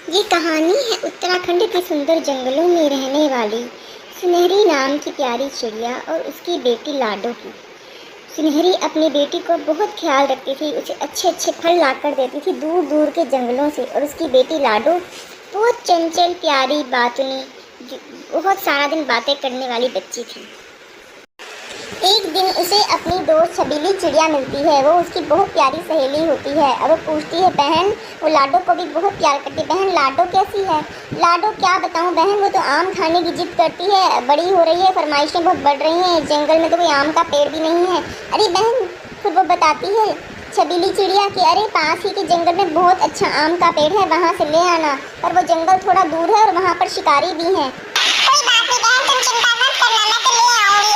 ये कहानी है उत्तराखंड के सुंदर जंगलों में रहने वाली सुनहरी नाम की प्यारी चिड़िया और उसकी बेटी लाडो की। सुनहरी अपनी बेटी को बहुत ख्याल रखती थी, उसे अच्छे अच्छे फल लाकर देती थी दूर दूर के जंगलों से। और उसकी बेटी लाडो बहुत चंचल, प्यारी, बातुनी, बहुत सारा दिन बातें करने वाली बच्ची थी। एक दिन उसे अपनी दोस्त छबीली चिड़िया मिलती है। वो उसकी बहुत प्यारी सहेली होती है। अब वो पूछती है, बहन, वो लाडो को भी बहुत प्यार करती है, बहन लाडो कैसी है? लाडो क्या बताऊं बहन, वो तो आम खाने की जिद करती है, बड़ी हो रही है, फरमाइशें बहुत बढ़ रही हैं, जंगल में तो कोई आम का पेड़ भी नहीं है। अरे बहन, फिर वो बताती है छबीली चिड़िया कि अरे पास ही के जंगल में बहुत अच्छा आम का पेड़ है, वहाँ से ले आना। पर वो जंगल थोड़ा दूर है और वहाँ पर शिकारी भी हैं। कोई बात नहीं बहन, तुम चिंता मत करना, मैं तो ले आऊंगी।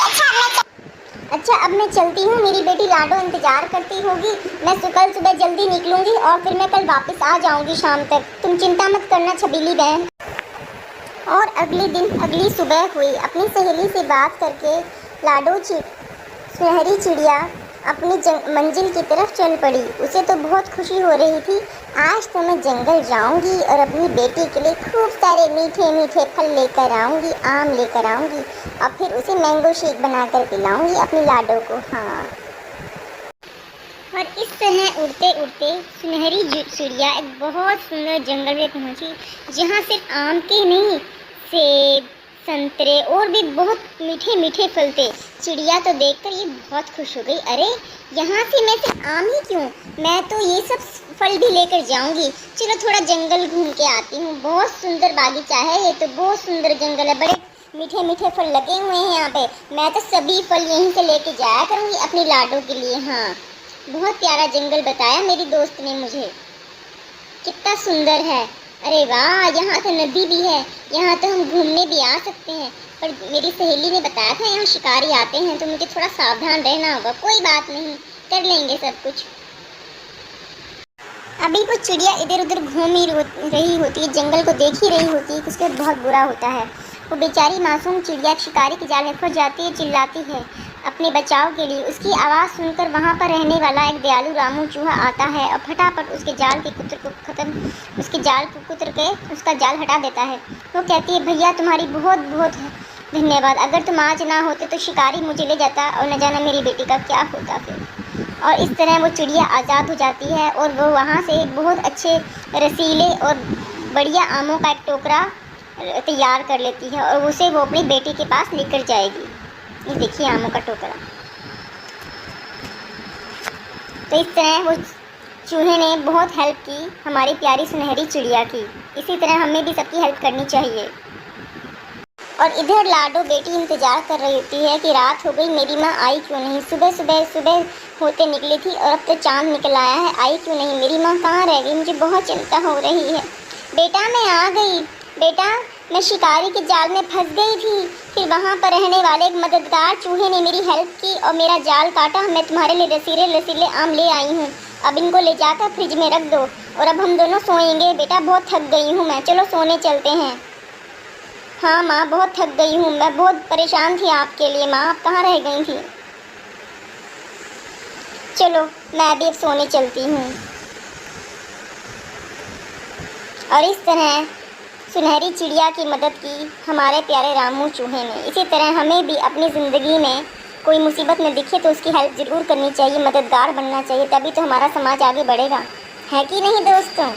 अच्छा अब मैं चलती हूँ, मेरी बेटी लाडो इंतजार करती होगी। मैं कल सुबह जल्दी निकलूंगी और फिर मैं कल वापस आ जाऊंगी शाम तक। तुम चिंता मत करना छबीली बहन। और अगले दिन अगली सुबह हुई। अपनी सहेली से बात करके लाडो सुनहरी चिड़िया अपनी मंजिल की तरफ चल पड़ी। उसे तो बहुत खुशी हो रही थी, आज तो मैं जंगल जाऊंगी और अपनी बेटी के लिए खूब सारे मीठे मीठे फल लेकर आऊंगी, आम लेकर आऊंगी और फिर उसे मैंगो शेक बनाकर पिलाऊंगी अपनी लाडो को। हाँ, और इस तरह उड़ते उड़ते सुनहरी चिड़िया एक बहुत सुंदर जंगल में पहुंची, जहाँ सिर्फ आम के नहीं, सेब, संतरे और भी बहुत मीठे मीठे फल थे। चिड़िया तो देखकर ये बहुत खुश हो गई। अरे यहाँ से मैं सिर्फ आम ही क्यों, मैं तो ये सब फल भी लेकर जाऊंगी। चलो थोड़ा जंगल घूम के आती हूँ। बहुत सुंदर बागीचा है ये तो, बहुत सुंदर जंगल है, बड़े मीठे मीठे फल लगे हुए हैं यहाँ पे। मैं तो सभी फल यहीं से लेके जाया करूँगी अपनी लाडो के लिए। हाँ, बहुत प्यारा जंगल बताया मेरी दोस्त ने मुझे, कितना सुंदर है। अरे वाह, यहाँ तो नदी भी है, यहाँ तो हम घूमने भी आ सकते हैं। पर मेरी सहेली ने बताया था यहाँ शिकारी आते हैं, तो मुझे थोड़ा सावधान रहना होगा। कोई बात नहीं, कर लेंगे सब कुछ। अभी वो चिड़िया इधर उधर घूम ही रही होती है, जंगल को देख ही रही होती है कि उसको बहुत बुरा होता है। वो बेचारी मासूम चिड़िया शिकारी के जाल में फंस जाती है, चिल्लाती है अपने बचाव के लिए। उसकी आवाज़ सुनकर वहाँ पर रहने वाला एक दयालु रामू चूहा आता है और फटाफट उसके जाल के कुतर को उसके जाल को कुतर के उसका जाल हटा देता है। वो कहती है, भैया तुम्हारी बहुत बहुत धन्यवाद, अगर तुम आज ना होते तो शिकारी मुझे ले जाता और न जाना मेरी बेटी का क्या होता फिर। और इस तरह वो चिड़िया आज़ाद हो जाती है और वो वहाँ से बहुत अच्छे रसीले और बढ़िया आमों का एक टोकरा तैयार कर लेती है और उसे वो अपनी बेटी के पास लेकर जाएगी। ये देखिए आमों का टोकरा। तो इस तरह वो चूहे ने बहुत हेल्प की हमारी प्यारी सुनहरी चिड़िया की। इसी तरह हमें भी सबकी हेल्प करनी चाहिए। और इधर लाडो बेटी इंतज़ार कर रही होती है कि रात हो गई, मेरी माँ आई क्यों नहीं। सुबह होते निकली थी और अब तो चाँद निकल आया है, आई क्यों नहीं, मेरी माँ कहाँ रह गई, मुझे बहुत चिंता हो रही है। बेटा मैं आ गई, बेटा मैं शिकारी के जाल में फंस गई थी, फिर वहाँ पर रहने वाले एक मददगार चूहे ने मेरी हेल्प की और मेरा जाल काटा। मैं तुम्हारे लिए रसीले रसीले आम ले आई हूँ, अब इनको ले जाकर फ्रिज में रख दो और अब हम दोनों सोएंगे। बेटा बहुत थक गई हूँ मैं, चलो सोने चलते हैं। हाँ माँ, बहुत थक गई हूँ मैं, बहुत परेशान थी आपके लिए माँ, आप कहाँ रह गई थी। चलो मैं भी अब सोने चलती हूँ। और इस तरह सुनहरी चिड़िया की मदद की हमारे प्यारे रामू चूहे ने। इसी तरह हमें भी अपनी ज़िंदगी में कोई मुसीबत में दिखे तो उसकी हेल्प ज़रूर करनी चाहिए, मददगार बनना चाहिए, तभी तो हमारा समाज आगे बढ़ेगा, है कि नहीं दोस्तों।